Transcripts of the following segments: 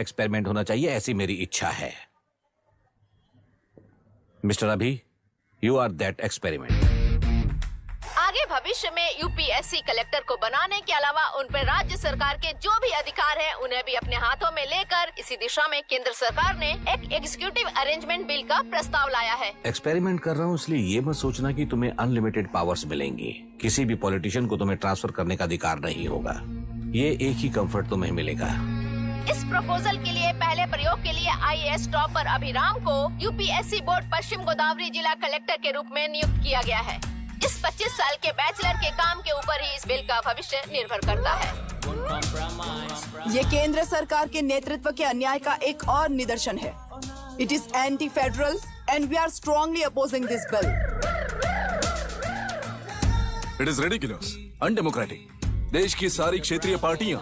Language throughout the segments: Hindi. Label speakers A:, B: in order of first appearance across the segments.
A: एक्सपेरिमेंट होना चाहिए, ऐसी मेरी इच्छा है। मिस्टर अभी, यू आर दैट एक्सपेरिमेंट।
B: आगे भविष्य में यूपीएससी कलेक्टर को बनाने के अलावा उन पर राज्य सरकार के जो भी अधिकार हैं, उन्हें भी अपने हाथों में लेकर इसी दिशा में केंद्र सरकार ने एक एग्जीक्यूटिव अरेंजमेंट बिल का प्रस्ताव लाया है।
A: एक्सपेरिमेंट कर रहा हूँ इसलिए ये मत सोचना कि तुम्हें अनलिमिटेड पावर्स मिलेंगी। किसी भी पॉलिटिशियन को तुम्हें ट्रांसफर करने का अधिकार नहीं होगा। ये एक ही कंफर्ट तुम्हें मिलेगा।
B: इस प्रपोजल के लिए पहले प्रयोग के लिए आईएएस टॉपर अभिराम को यूपीएससी बोर्ड पश्चिम गोदावरी जिला कलेक्टर के रूप में नियुक्त किया गया है। इस 25 साल के बैचलर के काम के ऊपर ही इस बिल का भविष्य निर्भर करता है।
C: ये केंद्र सरकार के नेतृत्व के अन्याय का एक और निदर्शन है। It is anti federal and we are strongly opposing this bill.
D: It is ridiculous, undemocratic. देश की सारी क्षेत्रीय पार्टियां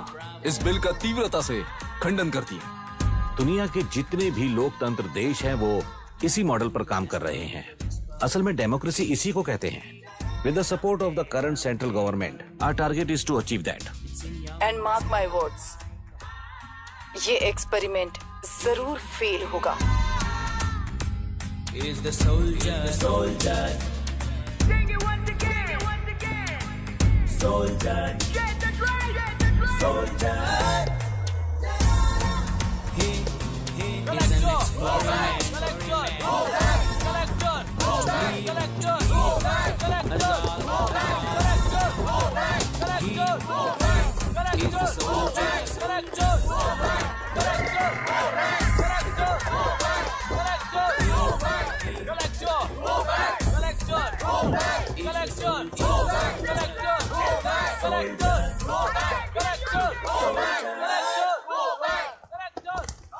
D: इस बिल का तीव्रता से खंडन करती हैं।
A: दुनिया के जितने भी लोकतंत्र देश हैं वो इसी मॉडल पर काम कर रहे हैं। असल में डेमोक्रेसी इसी को कहते हैं। With the support of the current central government, our target is to achieve that.
C: And mark my words, ये एक्सपेरिमेंट जरूर फेल होगा।
E: Is the soldier, soldier. Sing it once again. Soldier. Get the dragon. Soldier. He is an experiment.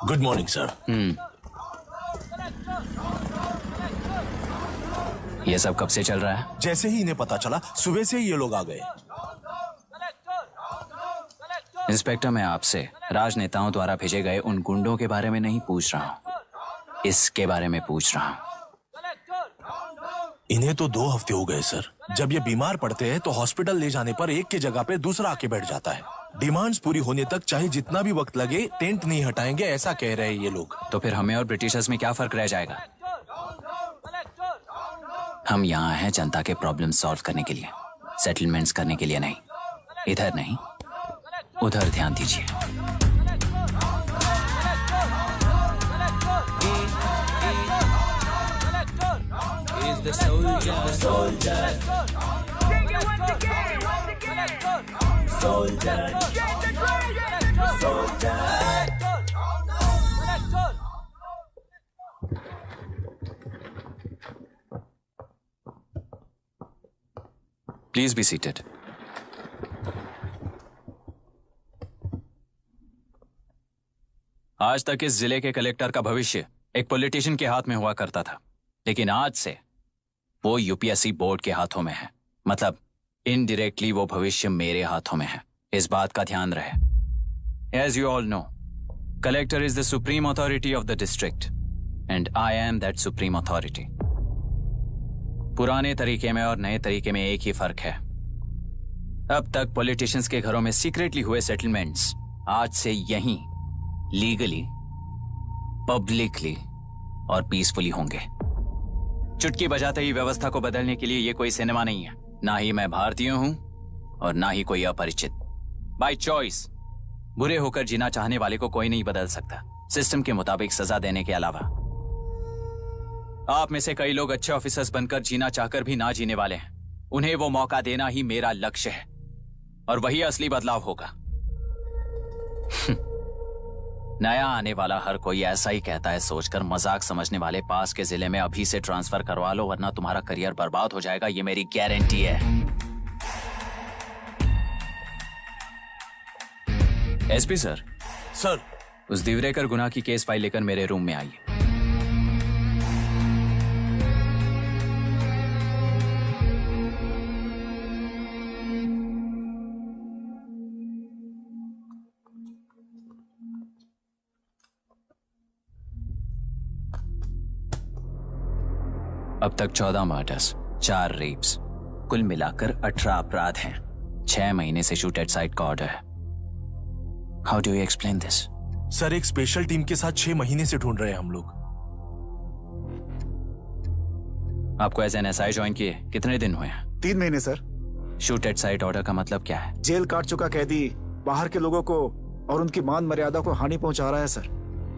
D: Good morning sir.
F: ये सब कब से चल रहा है?
D: जैसे ही इन्हें पता चला, सुबह से ही ये लोग आ गए।
F: इंस्पेक्टर, मैं आपसे राजनेताओं द्वारा भेजे गए उन गुंडों के बारे में नहीं पूछ रहा हूँ, इसके बारे में पूछ रहा हूँ।
D: इन्हें तो 2 हफ्ते हो गए सर। जब ये बीमार पड़ते हैं तो हॉस्पिटल ले जाने पर एक की जगह पे दूसरा आके बैठ जाता है। डिमांड्स पूरी होने तक चाहे जितना भी वक्त लगे टेंट नहीं हटाएंगे, ऐसा कह रहे हैं ये लोग।
F: तो फिर हमें और ब्रिटिशर्स में क्या फर्क रह जाएगा? हम यहाँ हैं जनता के प्रॉब्लम सॉल्व करने के लिए, सेटलमेंट्स करने के लिए नहीं। इधर नहीं, उधर ध्यान दीजिए।
E: Is the soldier, soldier. Sing it once again. Soldier. Get the dragon. Soldier.
F: Please be seated. आज तक इस जिले के कलेक्टर का भविष्य एक पॉलिटिशियन के हाथ में हुआ करता था, लेकिन आज से वो यूपीएससी बोर्ड के हाथों में है। मतलब इनडायरेक्टली वो भविष्य मेरे हाथों में है। इस बात का ध्यान रहे। As you all know, collector is the supreme authority of the district, and I am that supreme authority. पुराने तरीके में और नए तरीके में एक ही फर्क है। अब तक पॉलिटिशियंस के घरों में सीक्रेटली हुए सेटलमेंट्स आज से यहीं लीगली, पब्लिकली और पीसफुली होंगे। चुटकी बजाते ही व्यवस्था को बदलने के लिए ये कोई सिनेमा नहीं है। ना ही मैं भारतीय हूं और ना ही कोई अपरिचित। बाय चॉइस बुरे होकर जीना चाहने वाले को कोई नहीं बदल सकता, सिस्टम के मुताबिक सजा देने के अलावा। आप में से कई लोग अच्छे ऑफिसर्स बनकर जीना चाहकर भी ना जीने वाले हैं। उन्हें वो मौका देना ही मेरा लक्ष्य है और वही असली बदलाव होगा। नया आने वाला हर कोई ऐसा ही कहता है सोचकर मजाक समझने वाले पास के जिले में अभी से ट्रांसफर करवा लो, वरना तुम्हारा करियर बर्बाद हो जाएगा। ये मेरी गारंटी है। SP sir.
D: सर।
F: उस दिवरेकर गुनाह की केस फाइल लेकर मेरे रूम में आइए। अब तक 14 मर्डर्स, 4 रेप्स, कुल मिलाकर 18 अपराध हैं। 6 महीने से शूट एट साइट का ऑर्डर है। How do you explain this?
D: Sir एक स्पेशल टीम के साथ 6 महीने से ढूंढ रहे हैं हम लोग।
F: आपको एज एन एसआई ज्वाइन किए कितने दिन हुए हैं?
G: 3 महीने sir.
F: Shoot at site order का मतलब क्या है?
G: जेल काट चुका कैदी बाहर के लोगों को और उनकी मान मर्यादा को हानि पहुंचा रहा है सर।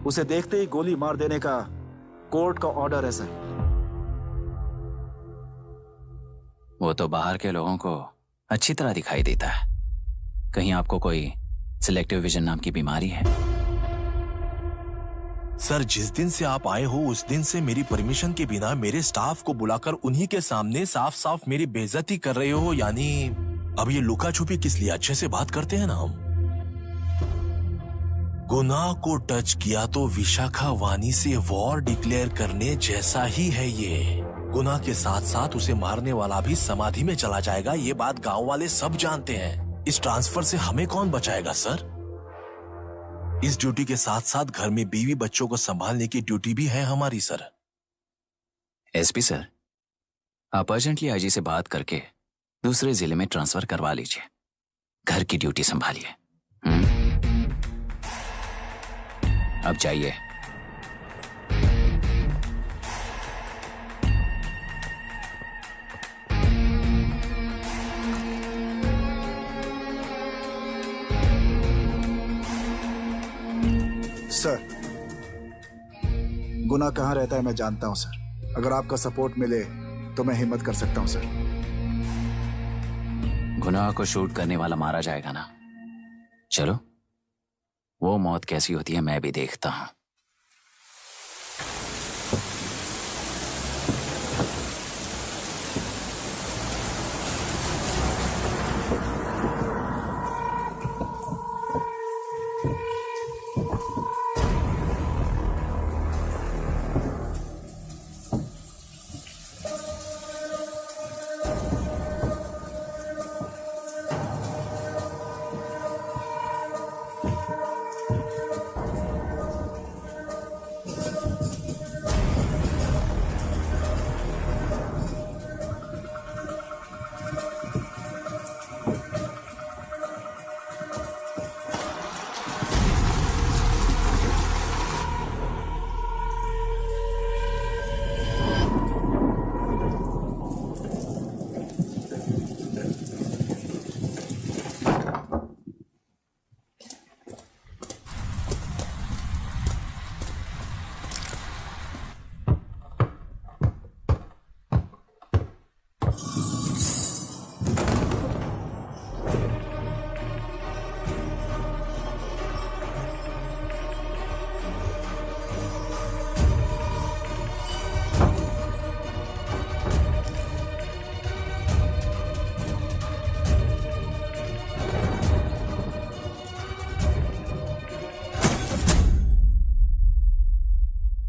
G: उसे देखते ही गोली मार देने का कोर्ट का ऑर्डर है सर।
F: वो तो बाहर के लोगों को अच्छी तरह दिखाई देता है। कहीं आपको कोई सिलेक्टिव विजन नाम की बीमारी है?
D: सर जिस दिन से आप आए हो उस दिन से मेरी परमिशन के बिना मेरे स्टाफ को बुलाकर उन्हीं के सामने साफ साफ मेरी बेइज्जती कर रहे हो। यानी अब ये लुका छुपी किस लिए? अच्छे से बात करते हैं ना हम। गुनाह को टच किया तो विशाखा वानी से वॉर डिक्लेयर करने जैसा ही है ये। गुनाह के साथ साथ उसे मारने वाला भी समाधि में चला जाएगा। ये बात गांव वाले सब जानते हैं। इस ट्रांसफर से हमें कौन बचाएगा सर? इस ड्यूटी के साथ साथ घर में बीवी बच्चों को संभालने की ड्यूटी भी है हमारी सर।
F: एसपी सर, आप अर्जेंटली आईजी से बात करके दूसरे जिले में ट्रांसफर करवा लीजिए। घर की ड्यूटी संभालिए। अब जाइए।
G: सर गुनाह कहाँ रहता है मैं जानता हूं सर। अगर आपका सपोर्ट मिले तो मैं हिम्मत कर सकता हूं सर।
F: गुनाह को शूट करने वाला मारा जाएगा ना? चलो वो मौत कैसी होती है मैं भी देखता हूं।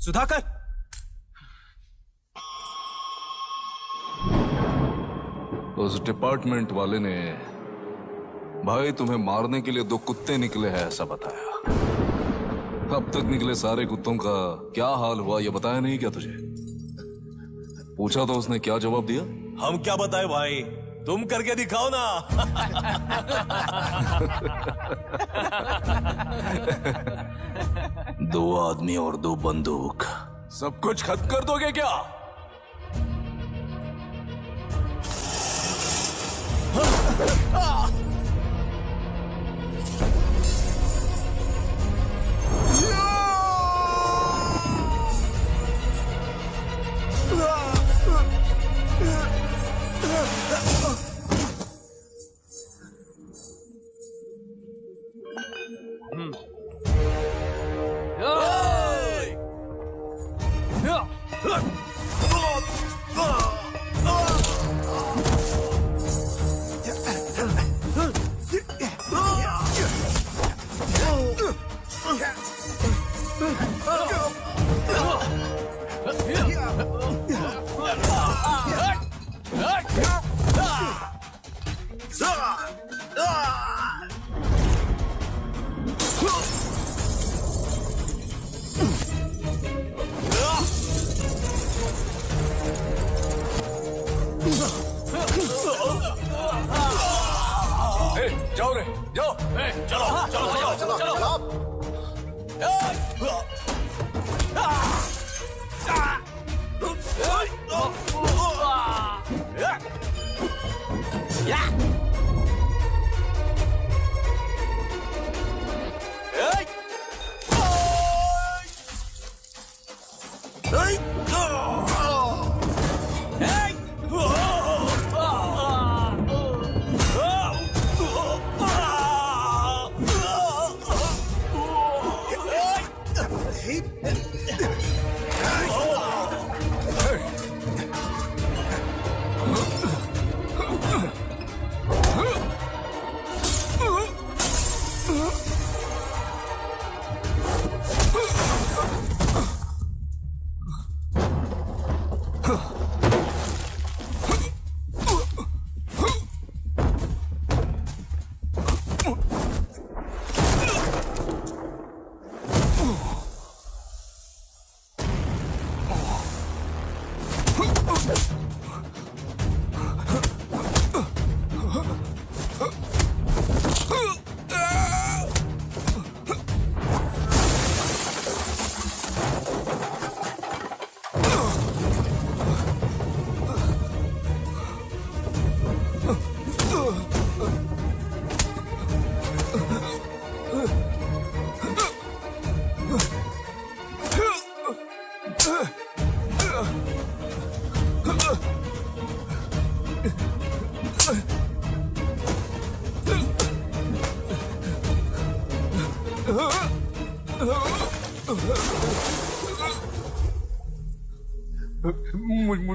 H: सुधाकर,
I: उस डिपार्टमेंट वाले ने भाई तुम्हें मारने के लिए 2 कुत्ते निकले हैं ऐसा बताया। अब तक निकले सारे कुत्तों का क्या हाल हुआ ये बताया नहीं क्या तुझे? पूछा तो उसने क्या जवाब दिया?
D: हम क्या बताए भाई, तुम करके दिखाओ ना।
I: 2 आदमी और 2 बंदूक, सब कुछ खत्म कर दोगे क्या?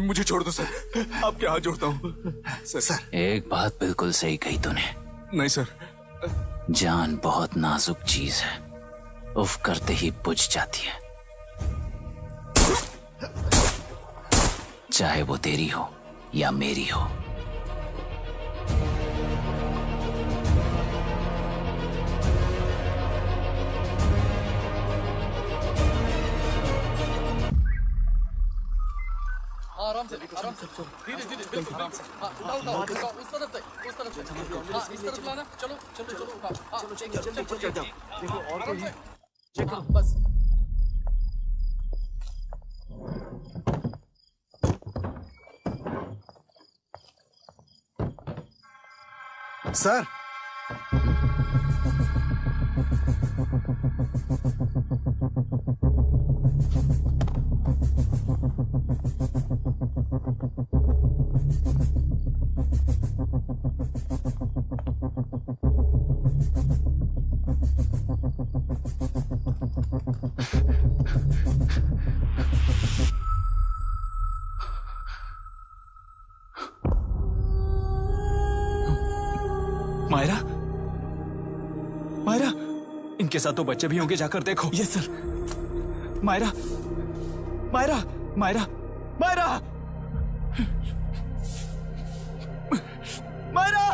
I: मुझे छोड़ दो सर, आपके हाथ जोड़ता हूँ सर।
F: एक बात बिल्कुल सही कही तूने।
I: नहीं सर।
F: जान बहुत नाजुक चीज है, उफ करते ही बुझ जाती है, चाहे वो तेरी हो या मेरी हो।
J: आराम से धीरे धीरे बिल्कुल आराम से। उठाओ उस तरफ से इस तरफ लाना। चलो देखो और कोई है, चेक करो बस।
G: सर
H: मायरा, मायरा, इनके साथ तो बच्चे भी होंगे, जाकर देखो। Yes sir. मायरा, मायरा, मायरा, मायरा, मायरा।